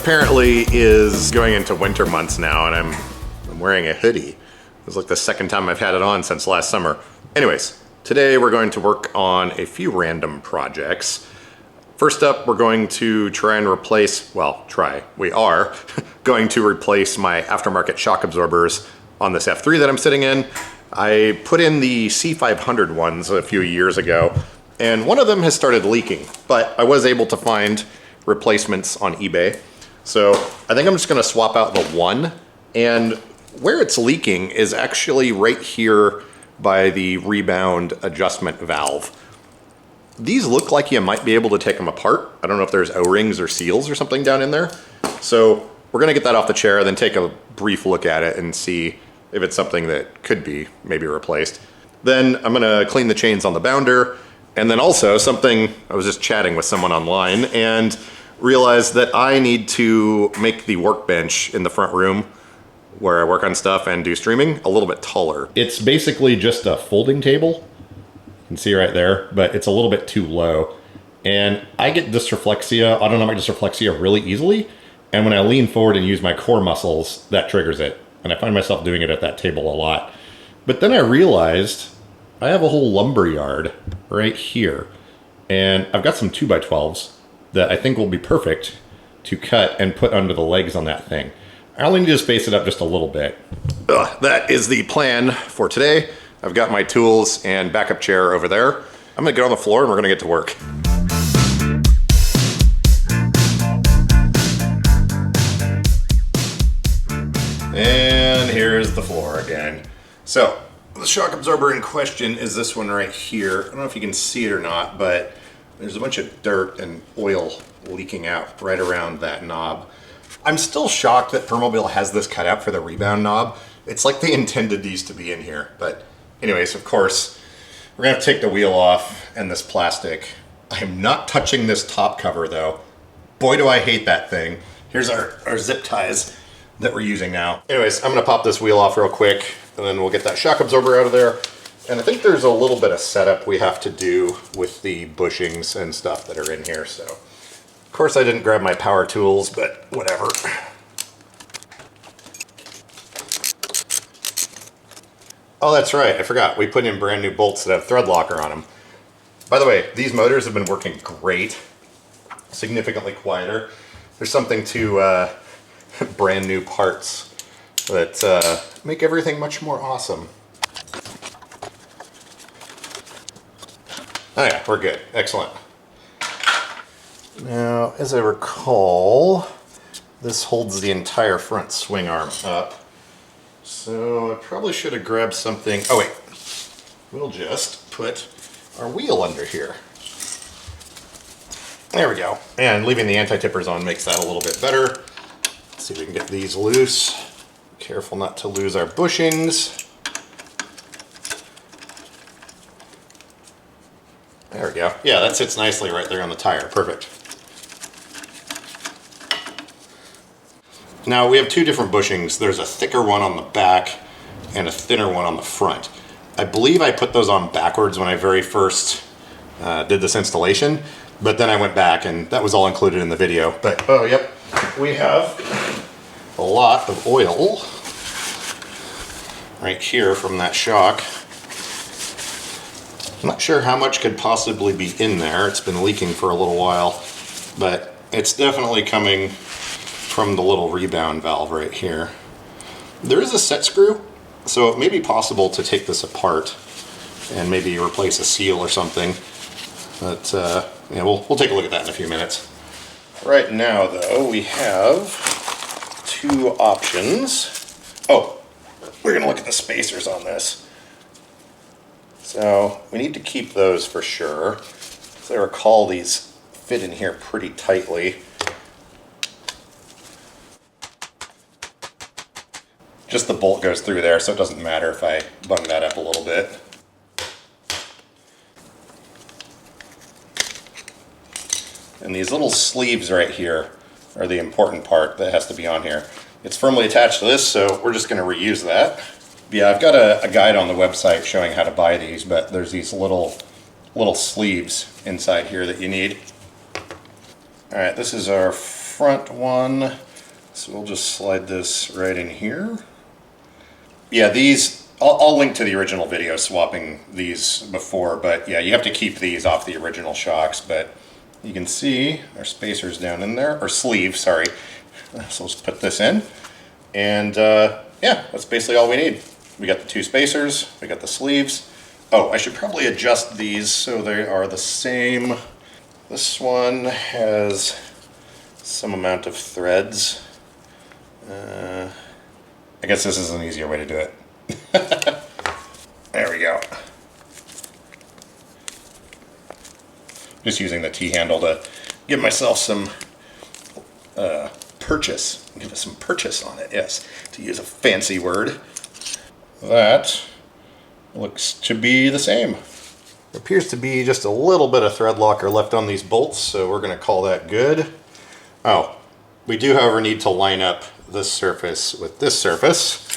apparently is going into winter months now, and I'm wearing a hoodie. It's like the second time I've had it on since last summer. Anyways, today we're going to work on a few random projects. First up, we're going to try and replace, we are going to replace my aftermarket shock absorbers on this F3 that I'm sitting in. I put in the C500 ones a few years ago, and one of them has started leaking, but I was able to find replacements on eBay. So I think I'm just gonna swap out the one, and where it's leaking is actually right here by the rebound adjustment valve. These look like you might be able to take them apart. I don't know if there's O-rings or seals or something down in there. So we're gonna get that off the chair, then take a brief look at it and see if it's something that could be maybe replaced. Then I'm gonna clean the chains on the bounder, and then also something, I was just chatting with someone online and realized that I need to make the workbench in the front room where I work on stuff and do streaming a little bit taller. It's basically just a folding table. You can see right there, but it's a little bit too low. And I get dysreflexia, autonomic dysreflexia really easily. And when I lean forward and use my core muscles, that triggers it. And I find myself doing it at that table a lot. But then I realized I have a whole lumber yard right here. And I've got some 2x12s that I think will be perfect to cut and put under the legs on that thing. I only need to space it up just a little bit. That is the plan for today. I've got my tools and backup chair over there. I'm gonna get on the floor and we're gonna get to work. And here's the floor again. So the shock absorber in question is this one right here. I don't know if you can see it or not, but there's a bunch of dirt and oil leaking out right around that knob. I'm still shocked that Permobil has this cut out for the rebound knob. It's like they intended these to be in here. But anyways, of course, we're gonna have to take the wheel off and this plastic. I am not touching this top cover though. Boy, do I hate that thing. Here's our zip ties that we're using now. Anyways, I'm gonna pop this wheel off real quick and then we'll get that shock absorber out of there. And I think there's a little bit of setup we have to do with the bushings and stuff that are in here, so. Of course I didn't grab my power tools, but whatever. Oh, that's right, I forgot. We put in brand new bolts that have thread locker on them. By the way, these motors have been working great. Significantly quieter. There's something to brand new parts that make everything much more awesome. Oh yeah, we're good. Excellent. Now, as I recall, this holds the entire front swing arm up. So I probably should have grabbed something. Oh wait, we'll just put our wheel under here. There we go. And leaving the anti-tippers on makes that a little bit better. Let's see if we can get these loose. Careful not to lose our bushings. There we go. Yeah, that sits nicely right there on the tire. Perfect. Now we have two different bushings. There's a thicker one on the back and a thinner one on the front. I believe I put those on backwards when I very first did this installation, but then I went back and that was all included in the video. But oh yep, we have a lot of oil right here from that shock. I'm not sure how much could possibly be in there. It's been leaking for a little while, but it's definitely coming from the little rebound valve right here. There is a set screw, so it may be possible to take this apart and maybe replace a seal or something. But yeah, we'll take a look at that in a few minutes. Right now though, we have two options. Oh, we're gonna look at the spacers on this. So we need to keep those for sure. As I recall, these fit in here pretty tightly. Just the bolt goes through there, so it doesn't matter if I bung that up a little bit. And these little sleeves right here are the important part that has to be on here. It's firmly attached to this, so we're just going to reuse that. Yeah, I've got a guide on the website showing how to buy these, but there's these little sleeves inside here that you need. All right, this is our front one. So we'll just slide this right in here. Yeah, these, I'll link to the original video swapping these before, but yeah, you have to keep these off the original shocks, but you can see our spacers down in there, or sleeve, sorry. So let's put this in. And yeah, that's basically all we need. We got the two spacers, we got the sleeves. Oh, I should probably adjust these so they are the same. This one has some amount of threads. I guess this is an easier way to do it. There we go. Just using the T-handle to give myself some purchase. Give it some purchase on it, yes, to use a fancy word. That looks to be the same. There appears to be just a little bit of thread locker left on these bolts, so we're going to call that good. Oh, we do, however, need to line up this surface with this surface.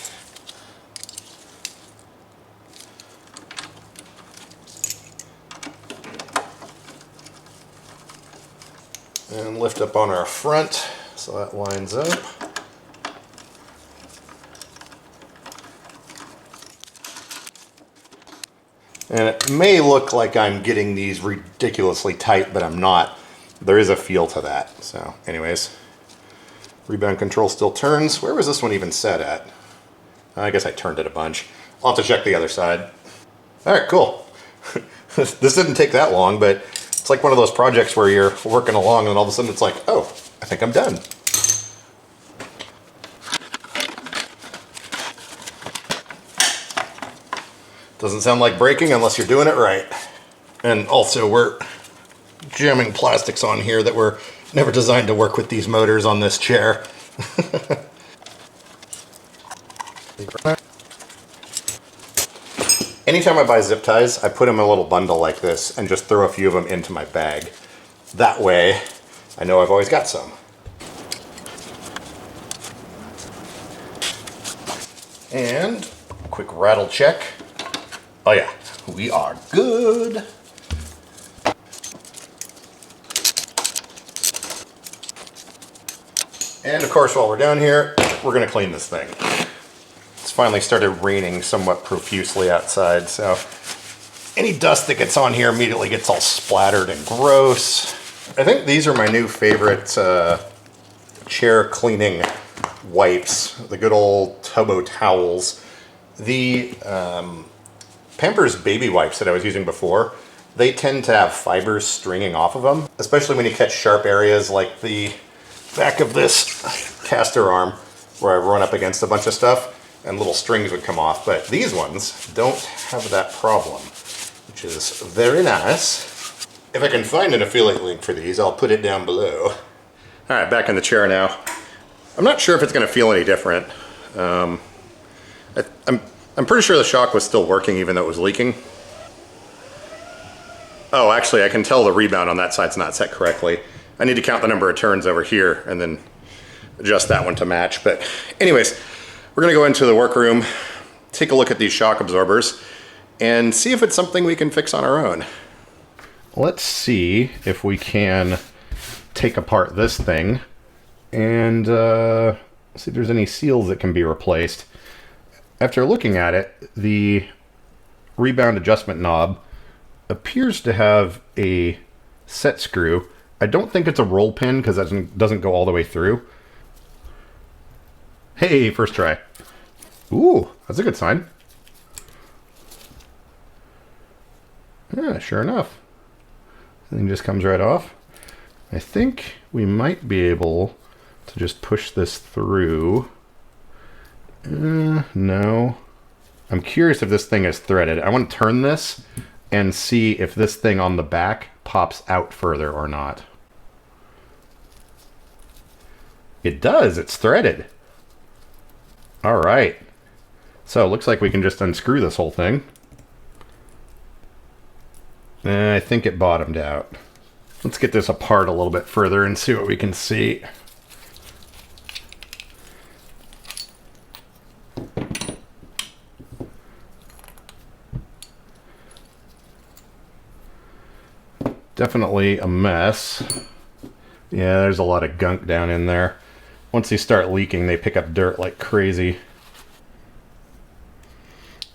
And lift up on our front so that lines up. And it may look like I'm getting these ridiculously tight, but I'm not. There is a feel to that. So anyways, rebound control still turns. Where was this one even set at? I guess I turned it a bunch. I'll have to check the other side. All right, cool. This didn't take that long, but it's like one of those projects where you're working along and all of a sudden it's like, oh, I think I'm done. Doesn't sound like braking unless you're doing it right. And also we're jamming plastics on here that were never designed to work with these motors on this chair. Anytime I buy zip ties, I put them in a little bundle like this and just throw a few of them into my bag. That way, I know I've always got some. And quick rattle check. Oh yeah, we are good. And of course, while we're down here, we're gonna clean this thing. It's finally started raining somewhat profusely outside, so any dust that gets on here immediately gets all splattered and gross. I think these are my new favorite chair cleaning wipes, the good old Tubbo towels. The Pampers baby wipes that I was using before, they tend to have fibers stringing off of them, especially when you catch sharp areas like the back of this caster arm where I run up against a bunch of stuff and little strings would come off. But these ones don't have that problem, which is very nice. If I can find an affiliate link for these, I'll put it down below. All right, back in the chair now. I'm not sure if it's going to feel any different. I'm pretty sure the shock was still working even though it was leaking. Oh, actually I can tell the rebound on that side's not set correctly. I need to count the number of turns over here and then adjust that one to match. But anyways, we're gonna go into the workroom, take a look at these shock absorbers and see if it's something we can fix on our own. Let's see if we can take apart this thing and see if there's any seals that can be replaced. After looking at it, the rebound adjustment knob appears to have a set screw. I don't think it's a roll pin because that doesn't go all the way through. Hey, first try. Ooh, that's a good sign. Yeah, sure enough. The thing just comes right off. I think we might be able to just push this through. No. I'm curious if this thing is threaded. I want to turn this and see if this thing on the back pops out further or not. It does. It's threaded. All right. So it looks like we can just unscrew this whole thing. And I think it bottomed out. Let's get this apart a little bit further and see what we can see. Definitely a mess. Yeah, there's a lot of gunk down in there. Once they start leaking, they pick up dirt like crazy.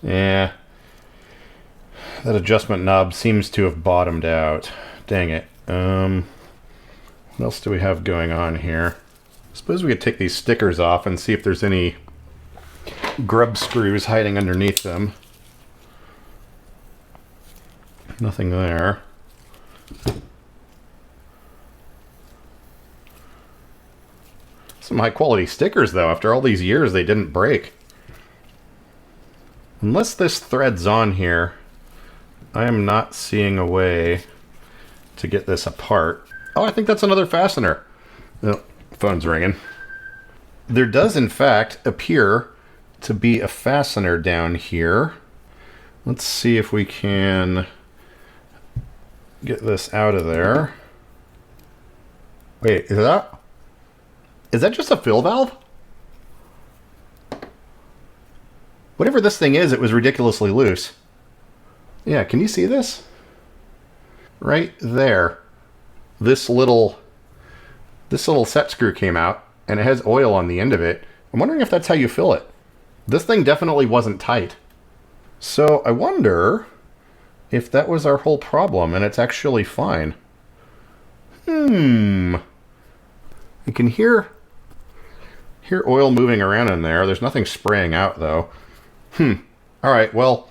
Yeah. That adjustment knob seems to have bottomed out. Dang it. What else do we have going on here? Suppose we could take these stickers off and see if there's any grub screws hiding underneath them. Nothing there. Some high quality stickers though. After all these years, they didn't break. Unless this thread's on here, I am not seeing a way to get this apart. Oh, I think that's another fastener. Oh, phone's ringing. There does in fact appear to be a fastener down here. Let's see if we can get this out of there. Wait, is that just a fill valve? Whatever this thing is, it was ridiculously loose. Yeah, can you see this? Right there. This little set screw came out, and it has oil on the end of it. I'm wondering if that's how you fill it. This thing definitely wasn't tight. So I wonder if that was our whole problem, and it's actually fine. You can hear oil moving around in there. There's nothing spraying out, though. All right, well,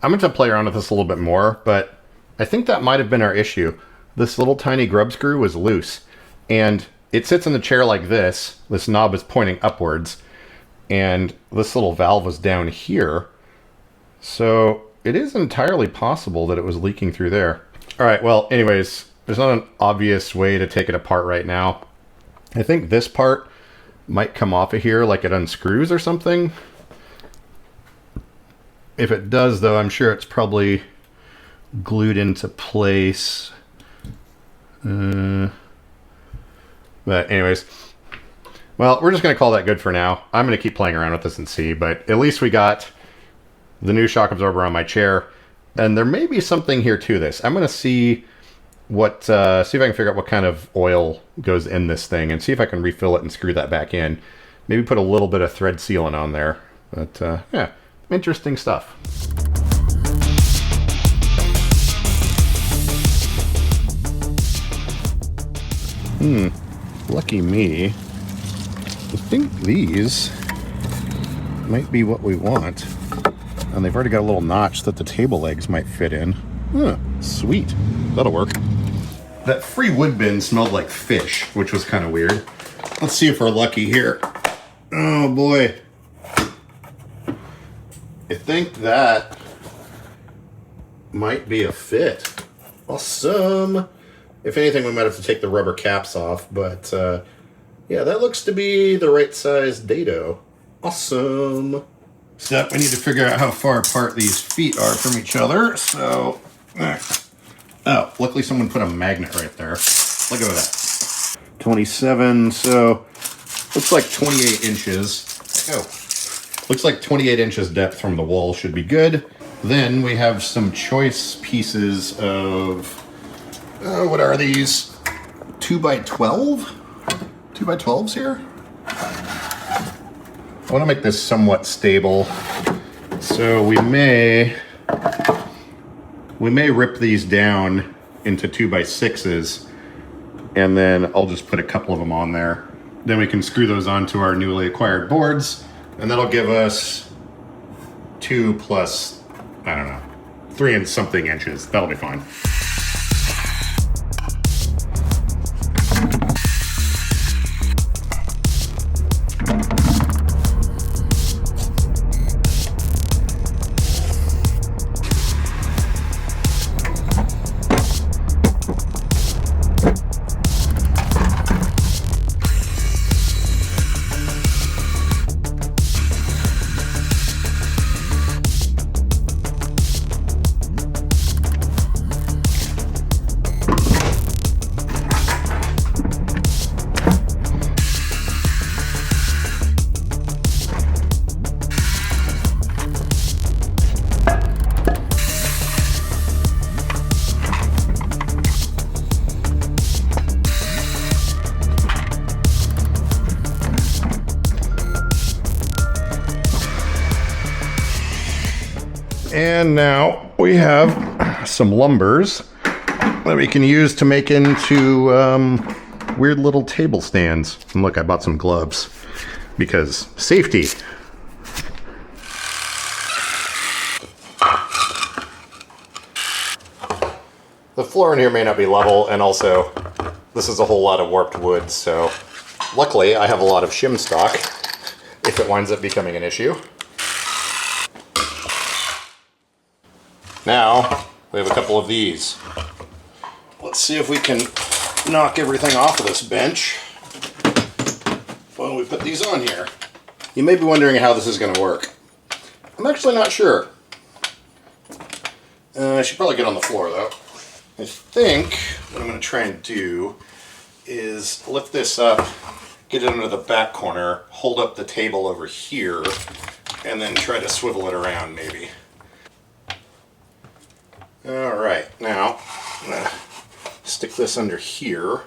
I'm going to play around with this a little bit more, but I think that might have been our issue. This little tiny grub screw was loose, and it sits in the chair like this. This knob is pointing upwards, and this little valve was down here. So it is entirely possible that it was leaking through there. All right, well, anyways, there's not an obvious way to take it apart right now. I think this part might come off of here like it unscrews or something. If it does, though, I'm sure it's probably glued into place. But anyways, well, we're just going to call that good for now. I'm going to keep playing around with this and see, but at least we got the new shock absorber on my chair, and there may be something here to this. I'm going to see what, see if I can figure out what kind of oil goes in this thing and see if I can refill it and screw that back in. Maybe put a little bit of thread sealant on there, but yeah, interesting stuff. Lucky me. I think these might be what we want. And they've already got a little notch that the table legs might fit in. Sweet. That'll work. That free wood bin smelled like fish, which was kind of weird. Let's see if we're lucky here. Oh boy. I think that might be a fit. Awesome. If anything, we might have to take the rubber caps off, but yeah, that looks to be the right size dado. Awesome. Step, we need to figure out how far apart these feet are from each other, so... Oh, luckily someone put a magnet right there. Look at that. 27, so... looks like 28 inches. Oh. Looks like 28 inches depth from the wall should be good. Then we have some choice pieces of... what are these? 2x12? 2x12s here? I want to make this somewhat stable, so we may rip these down into 2x6s, and then I'll just put a couple of them on there. Then we can screw those onto our newly acquired boards, and that'll give us 2 plus, I don't know, 3 and something inches. That'll be fine. And now we have some lumbers that we can use to make into weird little table stands. And look, I bought some gloves because safety. The floor in here may not be level, and also this is a whole lot of warped wood, so luckily I have a lot of shim stock if it winds up becoming an issue. Now we have a couple of these. Let's see if we can knock everything off of this bench when we put these on here. You may be wondering how this is going to work. I'm actually not sure. I should probably get on the floor though. I think what I'm going to try and do is lift this up, get it under the back corner, hold up the table over here, and then try to swivel it around maybe. Alright, now I'm going to stick this under here,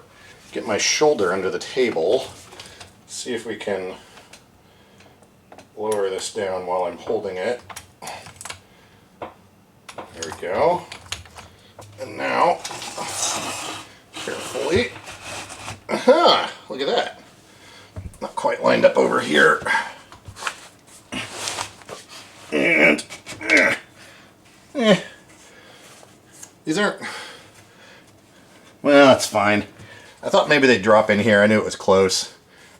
get my shoulder under the table, see if we can lower this down while I'm holding it. There we go. And now, carefully, aha, look at that. Not quite lined up over here. And, these aren't, well, that's fine. I thought maybe they'd drop in here. I knew it was close.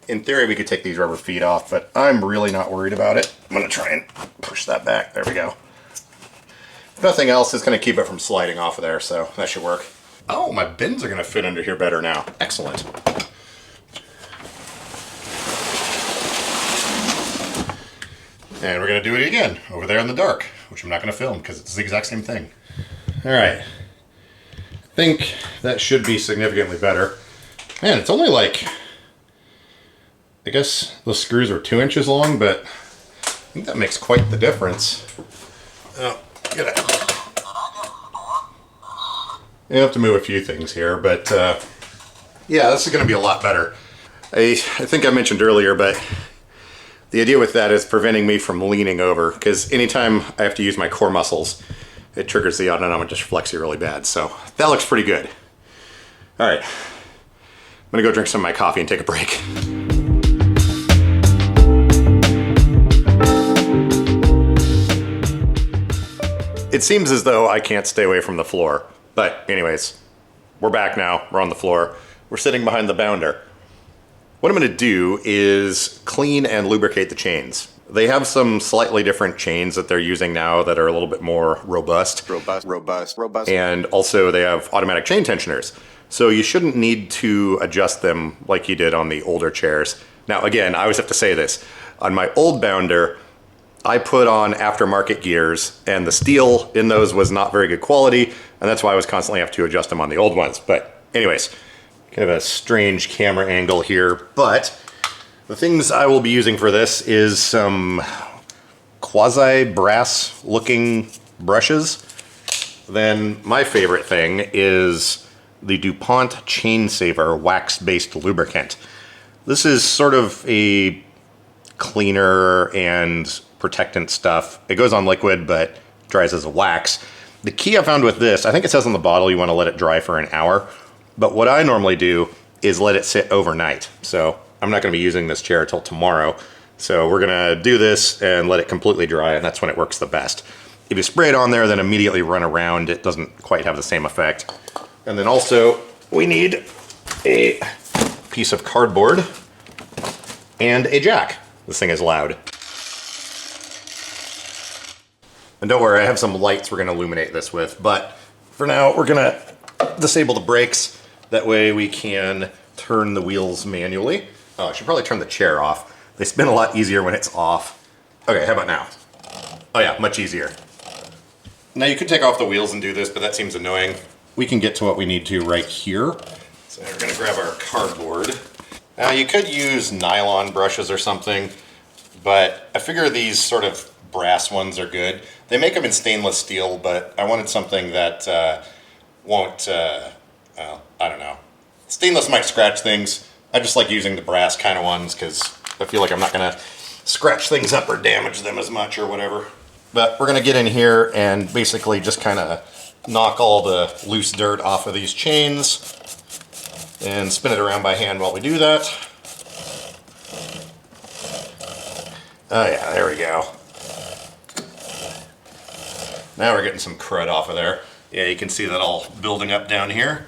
In theory, we could take these rubber feet off, but I'm really not worried about it. I'm going to try and push that back. There we go. If nothing else, it's going to keep it from sliding off of there, so that should work. Oh, my bins are going to fit under here better now. Excellent. And we're going to do it again over there in the dark, which I'm not going to film because it's the exact same thing. All right. I think that should be significantly better. Man, it's only like, I guess those screws are 2 inches long, but I think that makes quite the difference. Oh, you have to move a few things here, but yeah, this is going to be a lot better. I think I mentioned earlier, but the idea with that is preventing me from leaning over, because anytime I have to use my core muscles, it triggers the autonomic dysreflexia really bad. So that looks pretty good. All right, I'm gonna go drink some of my coffee and take a break. It seems as though I can't stay away from the floor. But anyways, we're back now, we're on the floor. We're sitting behind the bounder. What I'm gonna do is clean and lubricate the chains. They have some slightly different chains that they're using now that are a little bit more robust. Robust. And also they have automatic chain tensioners. So you shouldn't need to adjust them like you did on the older chairs. Now again, I always have to say this. On my old bounder, I put on aftermarket gears and the steel in those was not very good quality, and that's why I was constantly have to adjust them on the old ones. But anyways, kind of a strange camera angle here, but the things I will be using for this is some quasi-brass looking brushes. Then my favorite thing is the DuPont Chain Saver wax-based lubricant. This is sort of a cleaner and protectant stuff. It goes on liquid, but dries as a wax. The key I found with this, I think it says on the bottle you want to let it dry for an hour, but what I normally do is let it sit overnight. So I'm not going to be using this chair till tomorrow. So we're going to do this and let it completely dry, and that's when it works the best. If you spray it on there, then immediately run around, it doesn't quite have the same effect. And then also we need a piece of cardboard and a jack. This thing is loud. And don't worry, I have some lights we're gonna illuminate this with, but for now, we're gonna disable the brakes. That way we can turn the wheels manually. Oh, I should probably turn the chair off. They spin a lot easier when it's off. Okay, how about now? Oh yeah, much easier. Now you could take off the wheels and do this, but that seems annoying. We can get to what we need to right here. So we're gonna grab our cardboard. Now you could use nylon brushes or something, but I figure these sort of brass ones are good. They make them in stainless steel, but I wanted something that won't, well, I don't know. Stainless might scratch things. I just like using the brass kind of ones because I feel like I'm not gonna scratch things up or damage them as much or whatever. But we're gonna get in here and basically just kind of knock all the loose dirt off of these chains and spin it around by hand while we do that. Oh yeah, there we go. Now we're getting some crud off of there. Yeah, you can see that all building up down here.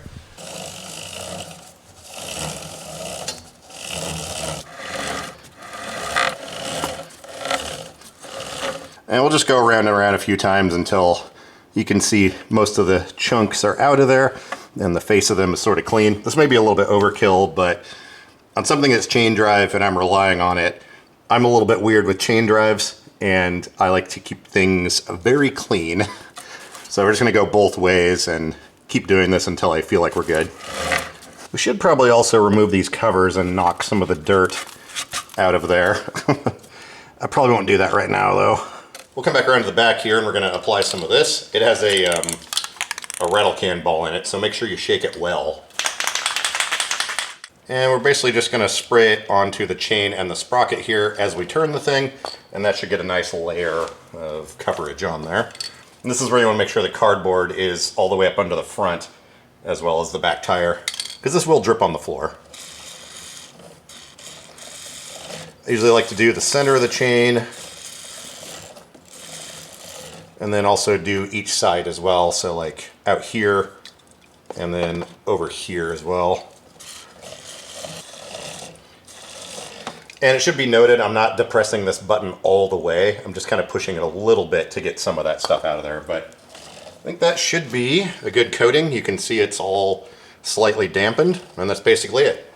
And we'll just go around and around a few times until you can see most of the chunks are out of there and the face of them is sort of clean. This may be a little bit overkill, but on something that's chain drive and I'm relying on it, I'm a little bit weird with chain drives and I like to keep things very clean. So we're just gonna go both ways and keep doing this until I feel like we're good. We should probably also remove these covers and knock some of the dirt out of there. I probably won't do that right now though. We'll come back around to the back here and we're gonna apply some of this. It has a rattle can ball in it, so make sure you shake it well. And we're basically just gonna spray it onto the chain and the sprocket here as we turn the thing, and that should get a nice layer of coverage on there. And this is where you wanna make sure the cardboard is all the way up under the front as well as the back tire, because this will drip on the floor. I usually like to do the center of the chain, and then also do each side as well. So like out here and then over here as well. And it should be noted, I'm not depressing this button all the way. I'm just kind of pushing it a little bit to get some of that stuff out of there. But I think that should be a good coating. You can see it's all slightly dampened, and that's basically it.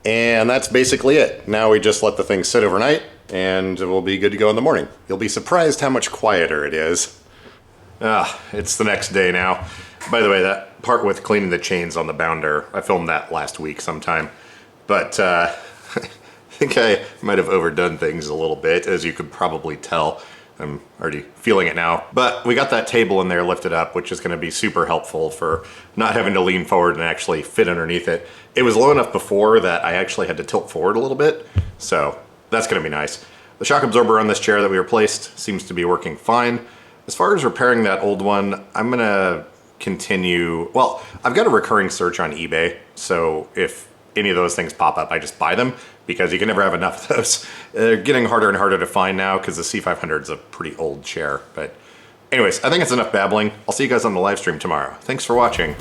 And that's basically it. Now we just let the thing sit overnight and we'll be good to go in the morning. You'll be surprised how much quieter it is. It's the next day now. By the way, that part with cleaning the chains on the bounder, I filmed that last week sometime. But I think I might have overdone things a little bit, as you could probably tell. I'm already feeling it now. But we got that table in there lifted up, which is gonna be super helpful for not having to lean forward and actually fit underneath it. It was low enough before that I actually had to tilt forward a little bit, so that's gonna be nice. The shock absorber on this chair that we replaced seems to be working fine. As far as repairing that old one, I'm gonna continue, well, I've got a recurring search on eBay, so if any of those things pop up, I just buy them, because you can never have enough of those. They're getting harder and harder to find now because the C500 is a pretty old chair. But anyways, I think it's enough babbling. I'll see you guys on the live stream tomorrow. Thanks for watching.